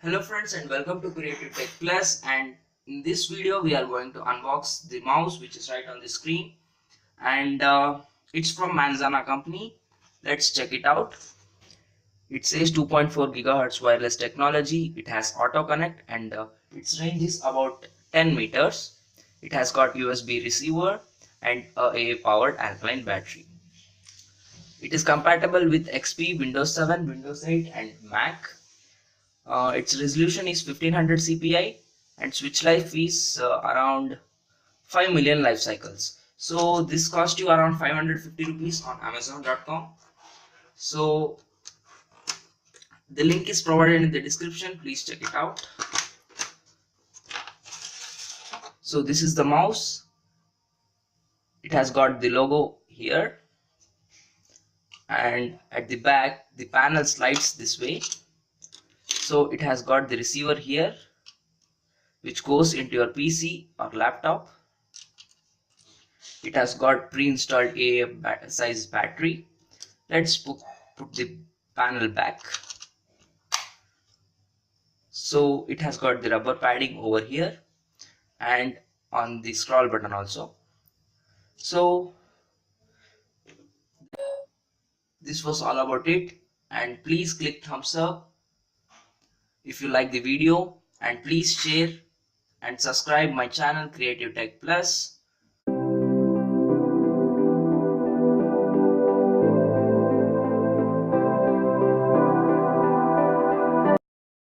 Hello friends and welcome to Creative Tech Plus, and in this video we are going to unbox the mouse which is right on the screen, and it's from Manzana company. Let's check it out. It says 2.4 gigahertz wireless technology. It has auto connect and its range is about 10 meters. It has got USB receiver and a AA powered alkaline battery. It is compatible with XP, Windows 7, Windows 8 and Mac. Its resolution is 1500 CPI and switch life is around 5 million life cycles. So this cost you around 550 rupees on Amazon.com. So the link is provided in the description. Please check it out. So this is the mouse. It has got the logo here, and at the back the panel slides this way. So it has got the receiver here which goes into your PC or laptop. It has got pre-installed AA size battery. Let's put the panel back. So it has got the rubber padding over here and on the scroll button also. So this was all about it, and please click thumbs up if you like the video, and please share and subscribe my channel Creative Tech Plus.